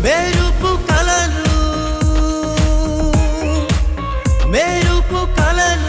మెరుపు కలలు మెరుపు కలలు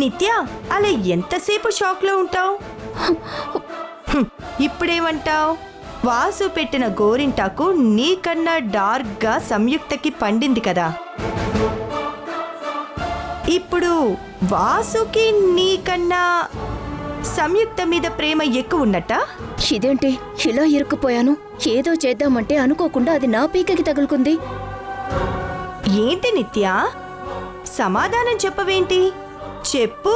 నిత్య, అలా ఎంతసేపు షాక్లో ఉంటావు? ఇప్పుడేమంటావు? వాసు పెట్టిన గోరింటాకు నీకన్నా డార్క్గా సంయుక్తకి పండింది కదా. ఇప్పుడు వాసుకి నీకన్నా సంయుక్త మీద ప్రేమ ఎక్కువ ఉన్నట్టా? ఇదేంటి ఇలా ఇరుక్కుపోయాను? ఏదో చేద్దామంటే అనుకోకుండా అది నా పీకకి తగులుకుంది. ఏంటి నిత్య, సమాధానం చెప్పవేంటి? చెప్పు,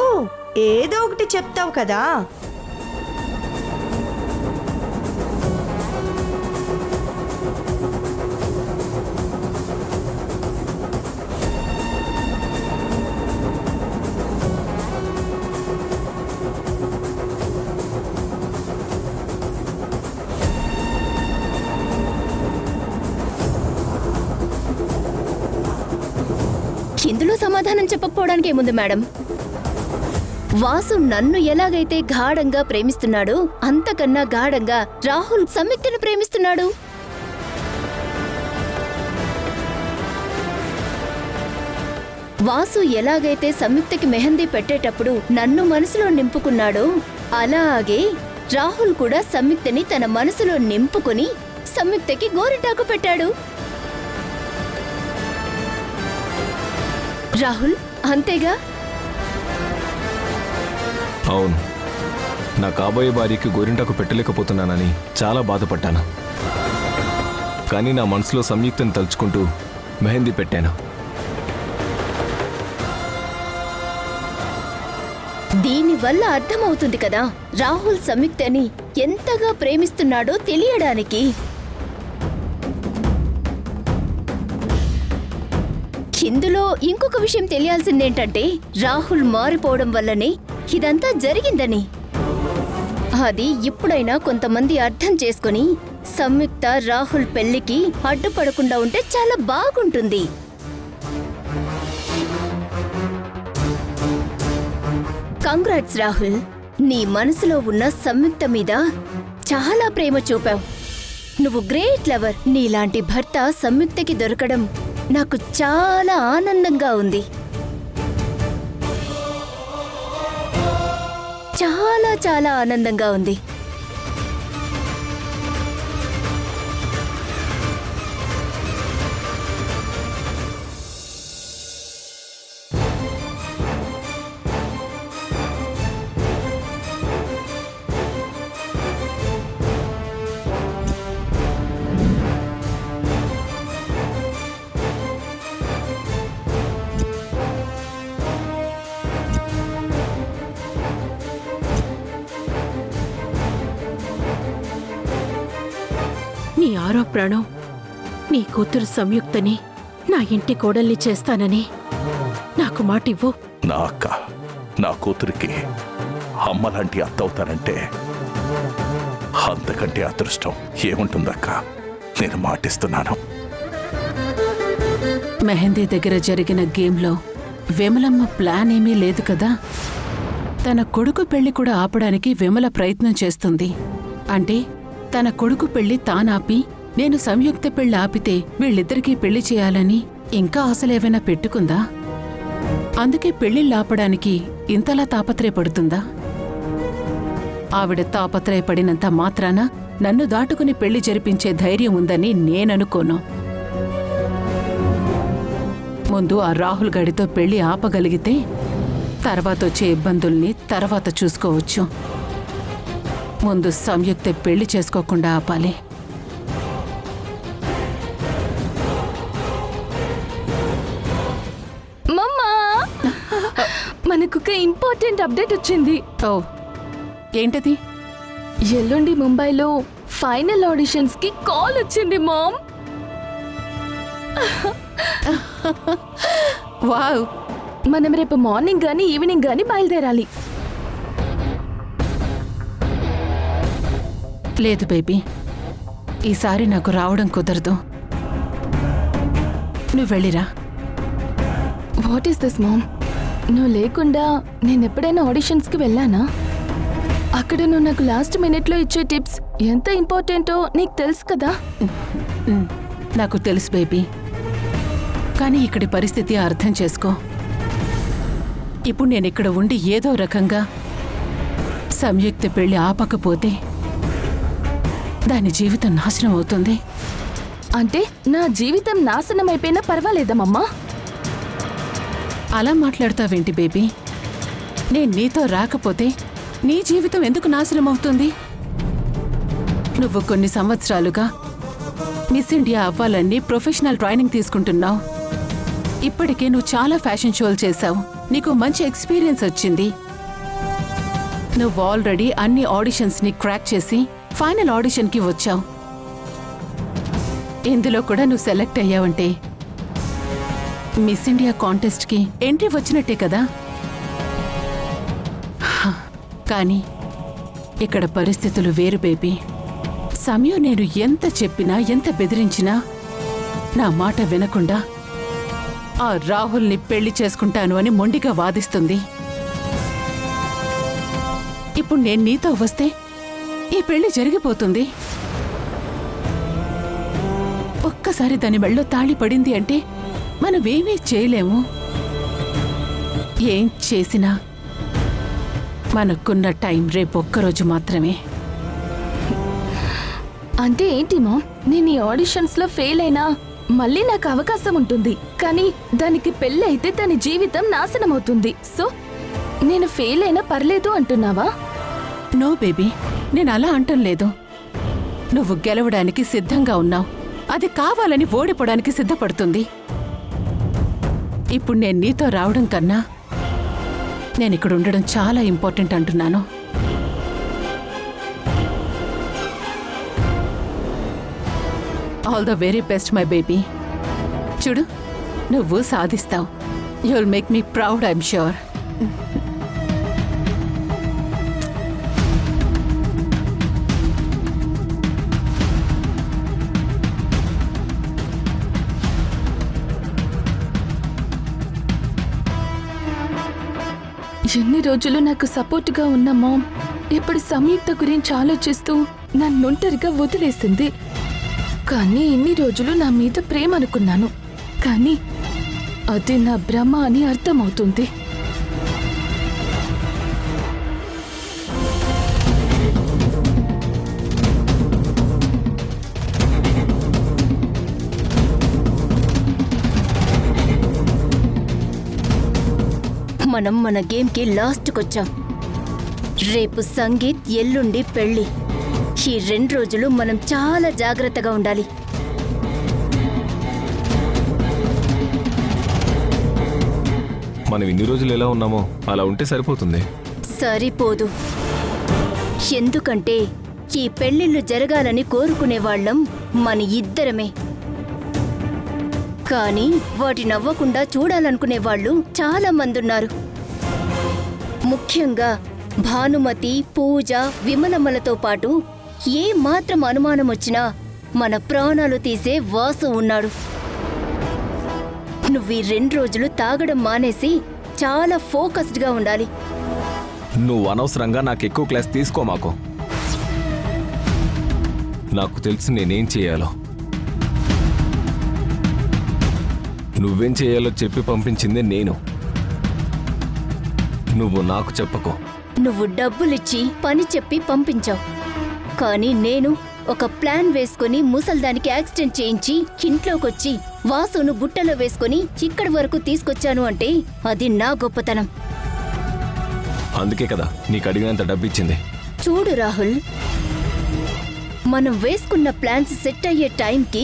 ఏదో ఒకటి చెప్తావు కదా. ఇందులో సమాధానం చెప్పకపోవడానికి ఏముంది మేడం? వాసు నన్ను ఎలాగైతే గాఢంగా ప్రేమిస్తున్నాడో అంతకన్నా గాఢంగా రాహుల్ సంయుక్తను ప్రేమిస్తున్నాడు. వాసు ఎలాగైతే సంయుక్తకి మెహందీ పెట్టేటప్పుడు నన్ను మనసులో నింపుకున్నాడో అలాగే రాహుల్ కూడా సంయుక్తని తన మనసులో నింపుకుని సంయుక్తకి గోరింటాకు పెట్టాడు. రాహుల్, అంతేగా? అవును, నా కాబోయే భార్యకి గోరింటాకు పెట్టలేకపోతున్నానని చాలా బాధపడ్డాను. కానీ నా మనసులో సంయుక్తని తలుచుకుంటూ మెహందీ పెట్టాను. దీనివల్ల అర్థమవుతుంది కదా రాహుల్ సంయుక్తని ఎంతగా ప్రేమిస్తున్నాడో తెలియడానికి. ఇందులో ఇంకొక విషయం తెలియాల్సిందేంటంటే రాహుల్ మారిపోవడం వల్లనే ఇదంతా జరిగిందని. అది ఇప్పుడైనా కొంతమంది అర్థం చేసుకుని సంయుక్త రాహుల్ పెళ్లికి అడ్డుపడకుండా ఉంటే చాలా బాగుంటుంది. కంగ్రాట్స్ రాహుల్, నీ మనసులో ఉన్న సంయుక్త మీద చాలా ప్రేమ చూపావు. నువ్వు గ్రేట్ లవర్. నీలాంటి భర్త సంయుక్తకి దొరకడం నాకు చాలా ఆనందంగా ఉంది. చాలా చాలా ఆనందంగా ఉంది. నీ ఆరో ప్రాణం నీ కూతురు సంయుక్తని నా ఇంటి కోడల్ని చేస్తానని నాకు మాటివ్వు. నా అక్క నా కూతురికి అమ్మలాంటి అత్త అవుతానంటే అంతకంటే అదృష్టం ఏముంటుందక్క? నేను మాటిస్తున్నాను. మెహందీ దగ్గర జరిగిన గేమ్లో విమలమ్మ ప్లాన్ ఏమీ లేదు కదా. తన కొడుకు పెళ్లి కూడా ఆపడానికి విమల ప్రయత్నం చేస్తుంది. అంటే తన కొడుకు పెళ్లి తానాపి నేను సంయుక్త పెళ్లి ఆపితే వీళ్ళిద్దరికీ పెళ్లి చేయాలని ఇంకా ఆశలేవైనా పెట్టుకుందా? అందుకే పెళ్లిళ్ళాపడానికి ఇంతలా తాపత్రయపడుతుందా? ఆవిడ తాపత్రయపడినంత మాత్రాన నన్ను దాటుకుని పెళ్లి జరిపించే ధైర్యం ఉందని నేననుకోను. ముందు ఆ రాహుల్ గడితో పెళ్లి ఆపగలిగితే తర్వాత వచ్చే ఇబ్బందుల్ని తర్వాత చూసుకోవచ్చు. ముందు సంయుక్త పెళ్లి చేసుకోకుండా ఆపాలి. మమ్మా, మనకు ఒక ఇంపార్టెంట్ అప్డేట్ వచ్చింది. ఓ, ఏంటది? ఎల్లుండి ముంబైలో ఫైనల్ ఆడిషన్స్ కి కాల్ వచ్చింది మామ్. వావ్! మనం రేపు మార్నింగ్ గానీ ఈవినింగ్ గానీ బయలుదేరాలి. లేదు బేబీ, ఈసారి నాకు రావడం కుదరదు. నువ్వు వెళ్ళిరా. What is this mom? నువ్వు లేకుండా నేను ఎప్పుడైనా ఆడిషన్స్ కి వెళ్ళానా? అక్కడ నువ్వు నాకు లాస్ట్ మినిట్ లో ఇచ్చే టిప్స్ ఎంత ఇంపార్టెంటో నీకు తెలుసు కదా. నాకు తెలుసు బేబీ, కానీ ఇక్కడి పరిస్థితి అర్థం చేసుకో. ఇప్పుడు నేను ఇక్కడ ఉండి ఏదో రకంగా సంయుక్త పెళ్లి ఆపకపోతే దాని జీవితం నాశనం అవుతుంది. అంటే నా జీవితం నాశనం అయిపోయినా పర్వాలేదమ్మా? అలా మాట్లాడతావేంటి బేబీ? నేను నీతో రాకపోతే నీ జీవితం ఎందుకు నాశనం అవుతుంది? నువ్వు కొన్ని సంవత్సరాలుగా మిస్ ఇండియా అవ్వాలని ప్రొఫెషనల్ ట్రైనింగ్ తీసుకుంటున్నావు. ఇప్పటికే నువ్వు చాలా ఫ్యాషన్ షోలు చేశావు, నీకు మంచి ఎక్స్పీరియన్స్ వచ్చింది. నువ్వు ఆల్రెడీ అన్ని ఆడిషన్స్ని క్రాక్ చేసి ఫైనల్ ఆడిషన్కి వచ్చావు. ఇందులో కూడా నువ్వు సెలెక్ట్ అయ్యావంటే మిస్ ఇండియా కాంటెస్ట్కి ఎంట్రీ వచ్చినట్టే కదా. కానీ ఇక్కడ పరిస్థితులు వేరు బేబీ. సమయం నేను ఎంత చెప్పినా ఎంత బెదిరించినా నా మాట వినకుండా ఆ రాహుల్ని పెళ్లి చేసుకుంటాను అని మొండిగా వాదిస్తుంది. ఇప్పుడు నేను నీతో వస్తే ఈ పెళ్లి జరిగిపోతుంది. ఒక్కసారి దాని మెళ్ళో తాళి పడింది అంటే మనమేమీ చేయలేము. ఏం చేసినా మనకున్న టైం రేపొక్కరోజు మాత్రమే. అంటే ఏంటి మా, నేను ఈ ఆడిషన్స్ లో ఫెయిల్ అయినా మళ్ళీ నాకు అవకాశం ఉంటుంది, కానీ దానికి పెళ్ళి అయితే దాని జీవితం నాశనం అవుతుంది. సో నేను ఫెయిల్ అయినా పర్లేదు అంటున్నావా? నో బేబీ, నేను అలా అంటం లేదు. నువ్వు గెలవడానికి సిద్ధంగా ఉన్నావు, అది కావాలని ఓడిపోవడానికి సిద్ధపడుతుంది. ఇప్పుడు నేను నీతో రావడం కన్నా నేను ఇక్కడ ఉండడం చాలా ఇంపార్టెంట్ అంటున్నాను. All the very best my baby. చూడు, నువ్వు సాధిస్తావు. You will make me proud, I'm sure. ఎన్ని రోజులు నాకు సపోర్ట్గా ఉన్న మామ్ ఇప్పుడు సంయుక్త గురించి ఆలోచిస్తూ నన్ను ఒంటరిగా వదిలేసింది. కానీ ఇన్ని రోజులు నా మీద ప్రేమ అనుకున్నాను, కానీ అది నా భ్రమ అని అర్థమవుతుంది. మనం మన గేమ్కి లాస్ట్కొచ్చాం. రేపు సంగీత్, ఎల్లుండి పెళ్లి. ఈ 2 రోజులు మనం చాలా జాగ్రత్తగా ఉండాలి. మనం ఇన్ని రోజులు ఎలా ఉన్నామో అలా ఉంటే సరిపోతుంది. సరిపోదు. ఎందుకంటే ఈ పెళ్లిళ్ళు జరగాలని కోరుకునేవాళ్ళం మన ఇద్దరమే. కానీ వాటి నవ్వకుండా చూడాలనుకునే వాళ్ళు చాలా మంది ఉన్నారు. ముఖ్యంగా భానుమతి, పూజ, విమలమ్మలతో పాటు ఏ మాత్రం అనుమానం వచ్చినా మన ప్రాణాలు తీసే వాసు ఉన్నాడు. నువ్వు ఈ 2 రోజులు తాగడం మానేసి చాలా ఫోకస్డ్గా ఉండాలి. నువ్వు అనవసరంగా నాకు ఎక్కువ క్లాస్ తీసుకో మాకు. నాకు తెలుసు నేనేం చేయాలో. నువ్వేం చేయాలో చెప్పి పంపించిందే నేను. నువ్వు నాకు చెప్పకు. నువ్వు డబ్బులిచ్చి పని చెప్పి పంపించావు, కానీ నేను ఒక ప్లాన్ వేసుకుని ముసల్దానికి యాక్సిడెంట్ చేయించి ఇంట్లోకొచ్చి వాసును బుట్టలో వేసుకుని ఇక్కడి వరకు తీసుకొచ్చాను అంటే అది నా గొప్పతనం. అందుకే కదా నీకు అడిగినంత డబ్బిచ్చింది. చూడు రాహుల్, మనం వేసుకున్న ప్లాన్స్ సెట్ అయ్యే టైంకి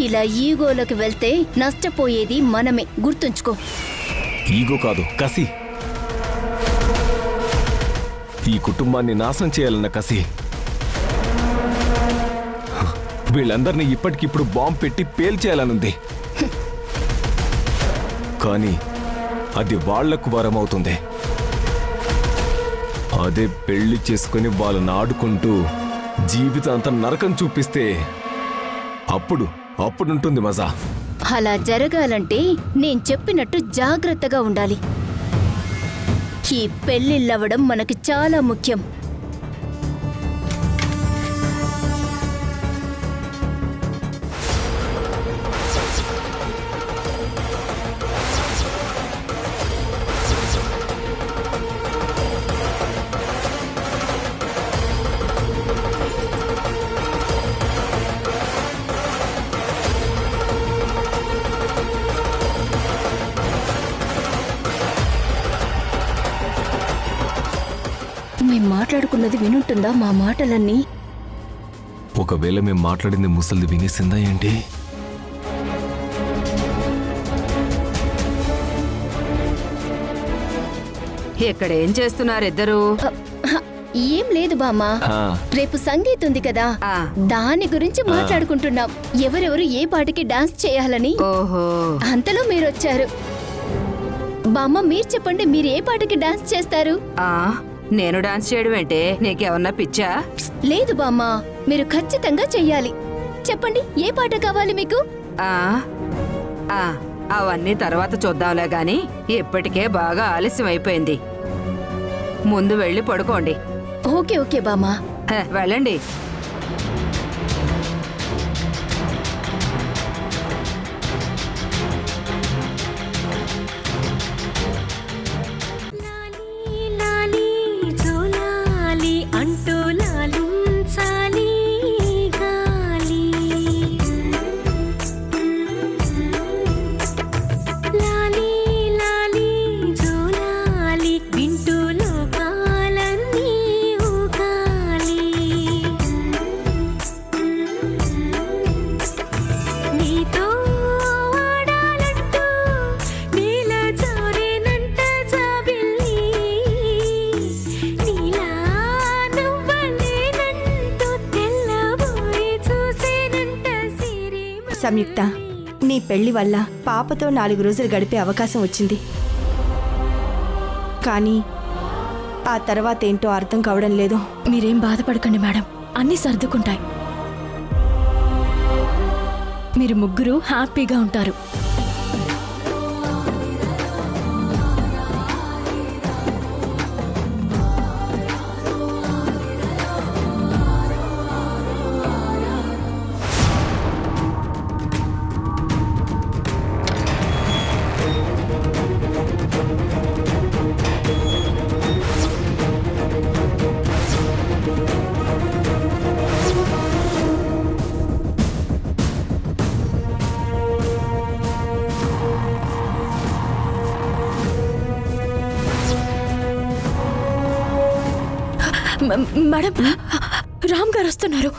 ఇలా ఈగోలోకి వెళ్తే నష్టపోయేది మనమే, గుర్తుంచుకో. ఈగో కాదు, కసి. ఈ కుటుంబాన్ని నాశనం చేయాలన్న కసి. వీళ్ళందరినీ ఇప్పటికిప్పుడు బాంబు పెట్టి పేల్చేయాలనుంది. కానీ అది వాళ్లకు వరమవుతుంది. అదే పెళ్లి చేసుకుని వాళ్ళని ఆడుకుంటూ జీవితాంతం నరకం చూపిస్తే అప్పుడుంటుంది మజా. అలా జరగాలంటే నేను చెప్పినట్టు జాగ్రత్తగా ఉండాలి. ఈ పెళ్లిళ్ళవడం మనకి చాలా ముఖ్యం. మేం మాట్లాడుకున్నది వినుంటుందా మా మాటలన్నీ? ఒకవేళ మేము మాట్లాడింది ముసలిది వినేసిందా ఏంటి? ఇక్కడ ఏం చేస్తున్నారు ఇద్దరు? ఏం లేదు బామ్మా, రేపు సంగీత్ ఉంది కదా, దాని గురించి మాట్లాడుకుంటున్నాం. ఎవరెవరు ఏ పాటకి డాన్స్ చేయాలని. ఓహో, అంతలో మీరొచ్చారు. బామ్మ, మీరు చెప్పండి, మీరు ఏ పాటకి డాన్స్ చేస్తారు? నేను డాన్స్ చేయడం ఏంటే? నీకేమన్నా పిచ్చా? లేదు బామ్మ, మీరు ఖచ్చితంగా చెయ్యాలి. చెప్పండి, ఏ పాట కావాలి మీకు? అవన్నీ తర్వాత చూద్దాంలే గాని ఇప్పటికే బాగా ఆలస్యం అయిపోయింది. ముందు వెళ్ళి పడుకోండి. ఓకే ఓకే బామ్మ. వెళ్ళండి. సంయుక్త, నీ పెళ్లి వల్ల పాపతో 4 రోజులు గడిపే అవకాశం వచ్చింది. కానీ ఆ తర్వాత ఏంటో అర్థం కావడం లేదు. మీరేం బాధపడకండి మేడం, అన్నీ సర్దుకుంటాయి. మీరు ముగ్గురు హ్యాపీగా ఉంటారు. మేడం, రామ్ గారు వస్తున్నారు.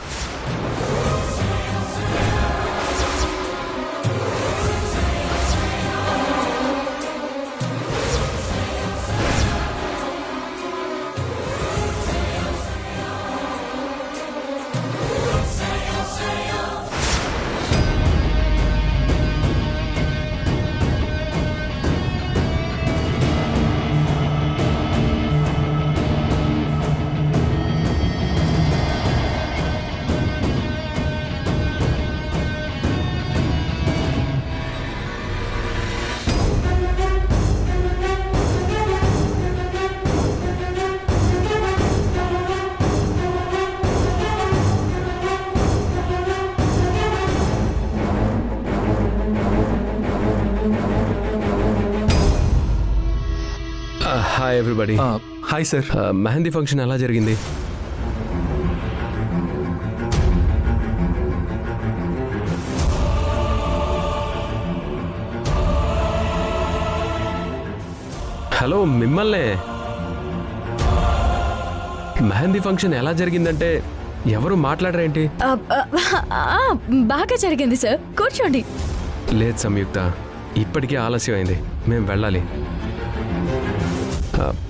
Hi everybody. Hi sir. Mehndi function ఎలా జరిగింది? హలో, మిమ్మల్నే. మెహందీ ఫంక్షన్ ఎలా జరిగిందంటే ఎవరు మాట్లాడరేంటి? బాగా జరిగింది సార్, కూర్చోండి. లేదు సంయుక్త, ఇప్పటికీ ఆలస్యం అయింది, మేము వెళ్ళాలి.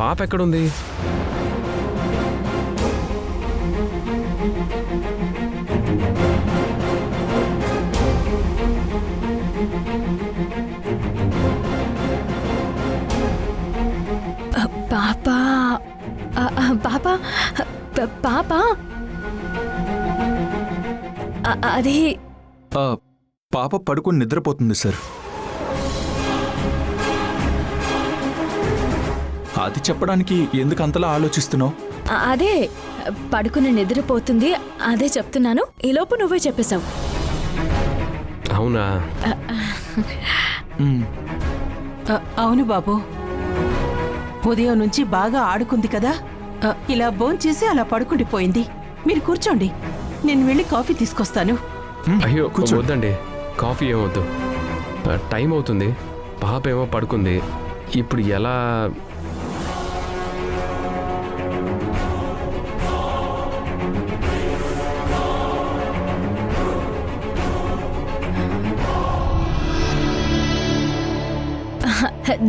పాప ఎక్కడుంది? పాప పాప పాప అది పాప పడుకొని నిద్రపోతుంది సార్. అది చెప్పడానికి ఎందుకు అంతలా ఆలోచిస్తున్నావు? అదే పడుకుని నిద్రపోతుంది, అదే చెప్తున్నాను. ఈలోపు నువ్వే చెప్పేశావు. అవునా? అవును బాబు, ఉదయం నుంచి బాగా ఆడుకుంది కదా, ఇలా భోంచేసి అలా పడుకుండిపోయింది. మీరు కూర్చోండి, నేను వెళ్ళి కాఫీ తీసుకొస్తాను. అయ్యో వద్దండి, కాఫీ ఏమొద్దు. టైం అవుతుంది, పాప ఏమో పడుకుంది. ఇప్పుడు ఎలా?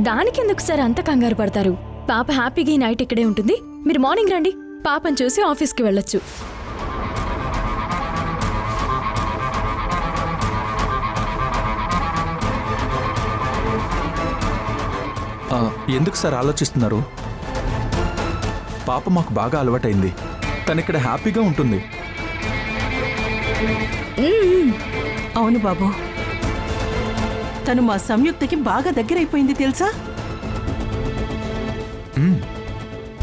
దానికెందుకు సార్ అంత కంగారు పడతారు? పాప హ్యాపీగా ఈ నైట్ ఇక్కడే ఉంటుంది. మీరు మార్నింగ్ రండి, పాపను చూసి ఆఫీస్కి వెళ్ళొచ్చు. ఎందుకు సార్ ఆలోచిస్తున్నారు? పాప మాకు బాగా అలవాటైంది, తనిక్కడ హ్యాపీగా ఉంటుంది. అవును బాబు, తను మా సంయుక్తకి బాగా దగ్గరైపోయింది తెలుసా?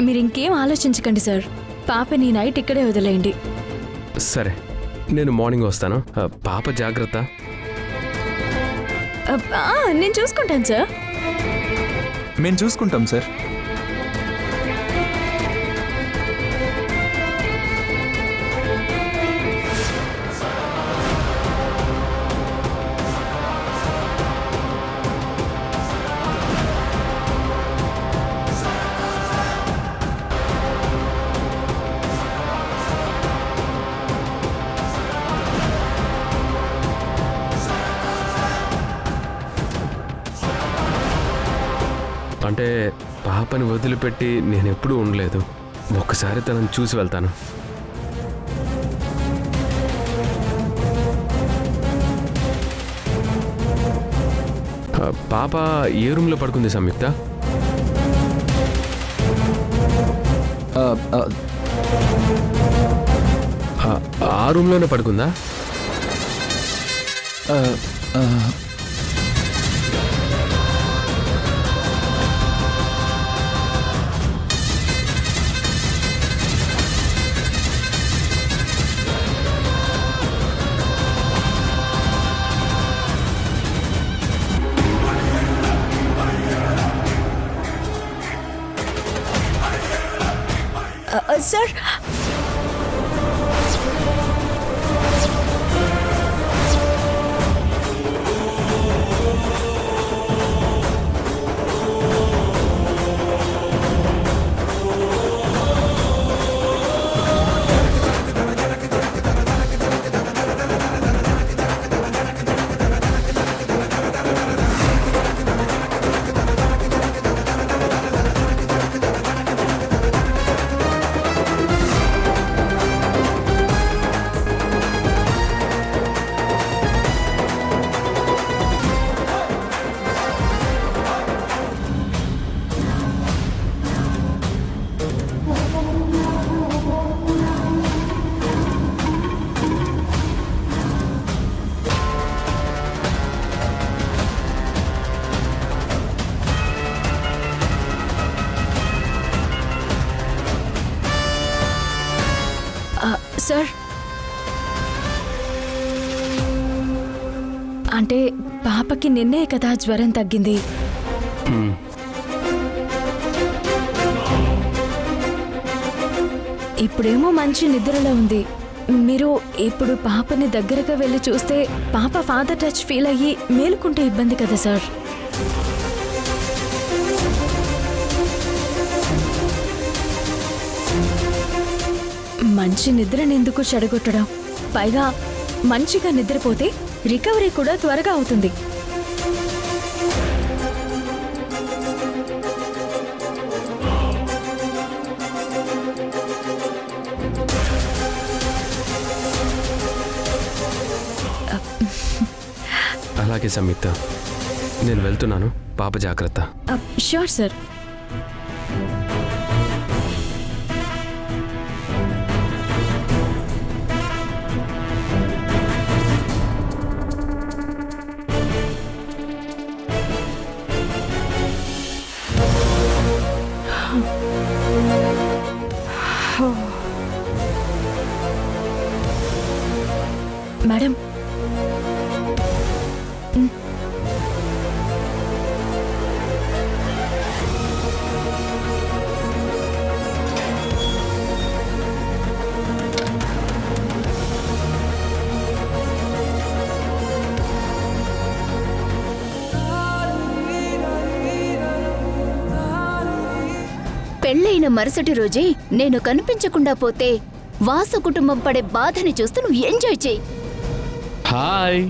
మీరు ఇంకేం ఆలోచించకండి సార్, పాపని నైట్ ఇక్కడే వదిలేయండి. సరే, నేను మార్నింగ్ వస్తాను. పాప జాగ్రత్త. నేను చూసుకుంటాను సార్. మేము చూసుకుంటాం సార్. అంటే పాపని వదిలిపెట్టి నేను ఎప్పుడూ ఉండలేదు. ఒక్కసారి తనని చూసి వెళ్తాను. పాప ఏ రూమ్లో పడుకుంది సంయుక్త? ఆ రూమ్లోనే పడుకుందా? సార్, సార్, అంటే పాపకి నిన్నే కదా జ్వరం తగ్గింది. ఇప్పుడేమో మంచి నిద్రలో ఉంది. మీరు ఇప్పుడు పాపని దగ్గరగా వెళ్ళి చూస్తే పాప ఫాదర్ టచ్ ఫీల్ అయ్యి మేలుకుంటే ఇబ్బంది కదా సార్. మంచి నిద్రనెందుకు చెడగొట్టడం? పైగా మంచిగా నిద్రపోతే రికవరీ కూడా త్వరగా అవుతుంది. అలాగే సంయుక్త, నేను వెళ్తున్నాను. పాప జాగ్రత్త. Sure sir. మేడం, పెళ్ళైన మరుసటి రోజే నేను కనిపించకుండా పోతే వాసు కుటుంబం పడే బాధని చూస్తూ నువ్వు ఎంజాయ్ చేయి. హాయ్.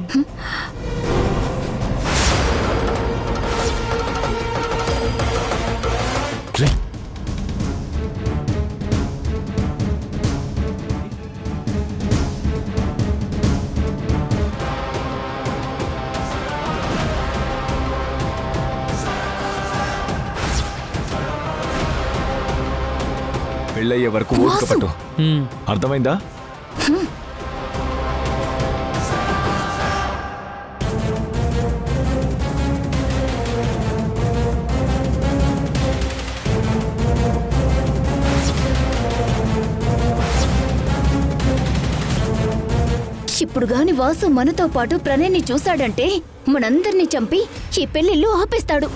పెళ్ళయ్యే వరకు ఓపిక పట్టు. అర్థమైందా? ఇప్పుడు గాని వాసు మనతో పాటు ప్రణయ్ని చూశాడంటే మనందర్నీ చంపి ఈ పెళ్లిళ్ళు ఆపేస్తాడు.